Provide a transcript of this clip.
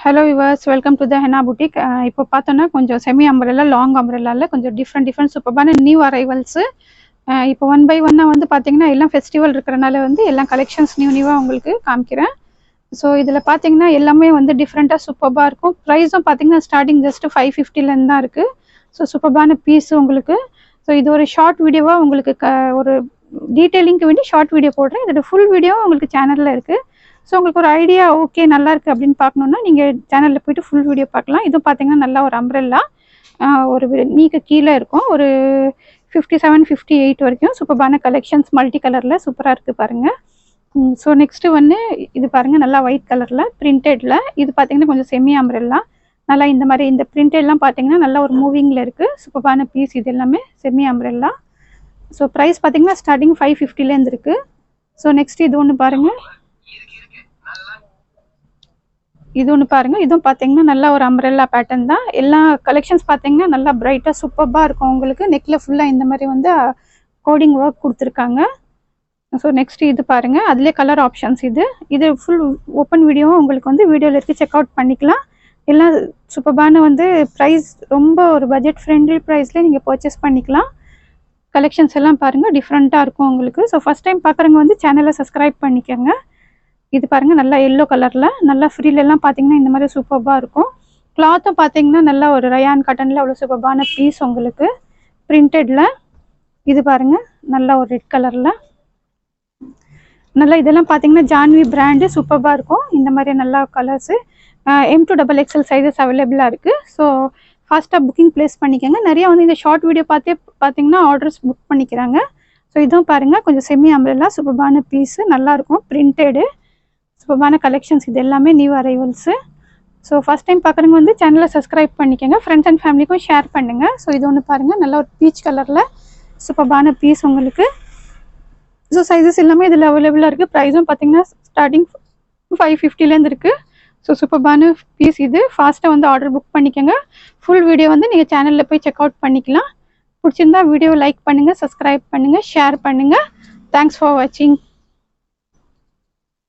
Hello viewers, welcome to the henna boutique. இப்போ பார்த்தோன்னா கொஞ்சம் செமி அம்பரெல்லா லாங் அம்பரெல்லாவில் கொஞ்சம் டிஃப்ரெண்ட் சூப்பரான நியூ அரைவல்ஸு. இப்போ ஒன் பை ஒன்னாக வந்து பார்த்தீங்கன்னா எல்லாம் ஃபெஸ்டிவல் இருக்கிறனால வந்து எல்லாம் கலெக்ஷன்ஸ் நியூவாக உங்களுக்கு காமிக்கிறேன். ஸோ இதில் பார்த்தீங்கன்னா எல்லாமே வந்து டிஃப்ரெண்ட்டாக சூப்பராக இருக்கும். ப்ரைஸும் பார்த்தீங்கன்னா ஸ்டார்டிங் ஜஸ்ட் 550லேருந்து தான் இருக்குது. ஸோ சூப்பரான பீஸு உங்களுக்கு. ஸோ இது ஒரு ஷார்ட் வீடியோவாக உங்களுக்கு ஒரு டீட்டெயிலிங்க்கு வேண்டி ஷார்ட் வீடியோ போடுறேன். இதோட ஃபுல் வீடியோ உங்களுக்கு சேனலில் இருக்குது. ஸோ உங்களுக்கு ஒரு ஐடியா ஓகே நல்லா இருக்குது அப்படின்னு பார்க்கணுன்னா நீங்கள் சேனலில் போய்ட்டு ஃபுல் வீடியோ பார்க்கலாம். இதுவும் பார்த்தீங்கன்னா நல்லா ஒரு அம்ப்ரெல்லா ஒரு நீக்கு கீழே இருக்கும். ஒரு 57, 58 வரைக்கும் சூப்பரான கலெக்ஷன்ஸ் மல்டி கலரில் சூப்பராக இருக்குது பாருங்கள். ஸோ நெக்ஸ்ட்டு வந்து இது பாருங்கள் நல்லா ஒயிட் கலரில் பிரிண்டடில். இது பார்த்தீங்கன்னா கொஞ்சம் செமி அம்ப்ரெல்லா நல்லா இந்த மாதிரி இந்த பிரிண்டட்லாம் பார்த்தீங்கன்னா நல்லா ஒரு மூவிங்கில் இருக்குது. சூப்பரான பீஸ் இது எல்லாமே செமி அம்ப்ரெல்லா. ஸோ ப்ரைஸ் பார்த்தீங்கன்னா ஸ்டார்டிங் 550லேருந்து இருக்குது. ஸோ நெக்ஸ்ட் இது ஒன்று பாருங்கள், இது ஒன்று பாருங்கள். இதுவும் பார்த்தீங்கன்னா நல்லா ஒரு அம்ப்ரெல்லா பேட்டர்ன் தான். எல்லா கலெக்ஷன்ஸ் பார்த்தீங்கன்னா நல்லா பிரைட்டாக சூப்பராக இருக்கும் உங்களுக்கு. நெக்கில் ஃபுல்லாக இந்த மாதிரி வந்து கோடிங் ஒர்க் கொடுத்துருக்காங்க. ஸோ நெக்ஸ்ட் இது பாருங்கள், அதுலேயே கலர் ஆப்ஷன்ஸ். இது ஃபுல் ஓப்பன் வீடியோவும் உங்களுக்கு வந்து வீடியோவில் இருக்குது, செக் அவுட் பண்ணிக்கலாம். எல்லாம் சூப்பரான வந்து ப்ரைஸ் ரொம்ப ஒரு பட்ஜெட் ஃப்ரெண்ட்லி ப்ரைஸில் நீங்கள் பர்ச்சேஸ் பண்ணிக்கலாம். கலெக்ஷன்ஸ் எல்லாம் பாருங்கள் டிஃப்ரெண்ட்டாக இருக்கும் உங்களுக்கு. ஸோ ஃபஸ்ட் டைம் பார்க்குறவங்க வந்து சேனலை சப்ஸ்கிரைப் பண்ணிக்கோங்க. இது பாருங்கள் நல்லா எல்லோ கலரில் நல்லா ஃப்ரீலெல்லாம் பார்த்தீங்கன்னா இந்த மாதிரி சூப்பராக இருக்கும். கிளாத்தும் பார்த்தீங்கன்னா நல்லா ஒரு ரயான் காட்டனில் அவ்வளோ சூப்பரான பீஸ் உங்களுக்கு பிரிண்டடில். இது பாருங்கள் நல்லா ஒரு ரெட் கலரில் நல்லா இதெல்லாம் பார்த்தீங்கன்னா ஜான்வி பிராண்டு சூப்பராக இருக்கும். இந்த மாதிரி நல்லா கலர்ஸு M2XXL சைஸஸ் அவைலபிளாக இருக்குது. ஸோ ஃபாஸ்ட்டாக புக்கிங் ப்ளேஸ் பண்ணிக்கோங்க. நிறையா வந்து இந்த ஷார்ட் வீடியோ பார்த்தே பார்த்தீங்கன்னா ஆர்டர்ஸ் புக் பண்ணிக்கிறாங்க. ஸோ இதுவும் பாருங்கள் கொஞ்சம் செமி அம்ப்ரெல்லா சூப்பரான பீஸு நல்லாயிருக்கும் பிரிண்டடு சூப்பரான கலெக்ஷன்ஸ். இது எல்லாமே new arrivals. So first time பார்க்குறவங்க வந்து சேனலை சப்ஸ்கிரைப் பண்ணிக்கோங்க, ஃப்ரெண்ட்ஸ் அண்ட் ஃபேமிலிக்கும் ஷேர் பண்ணுங்கள். ஸோ இது ஒன்று பாருங்கள் நல்ல ஒரு பீச் கலரில் சூப்பரான பீஸ் உங்களுக்கு. ஸோ சைஸஸ் எல்லாமே இதில் அவைலபிளாக இருக்குது. ப்ரைஸும் பார்த்தீங்கன்னா ஸ்டார்டிங் 550லேருந்து இருக்குது. ஸோ சூப்பரான பீஸ் இது. ஃபாஸ்ட்டாக வந்து ஆர்டர் புக் பண்ணிக்கோங்க. ஃபுல் வீடியோ வந்து நீங்கள் சேனலில் போய் செக் அவுட் பண்ணிக்கலாம். பிடிச்சிருந்தா வீடியோ லைக் பண்ணுங்கள், சப்ஸ்கிரைப் பண்ணுங்கள், ஷேர் பண்ணுங்கள். தேங்க்ஸ் ஃபார் வாட்சிங்.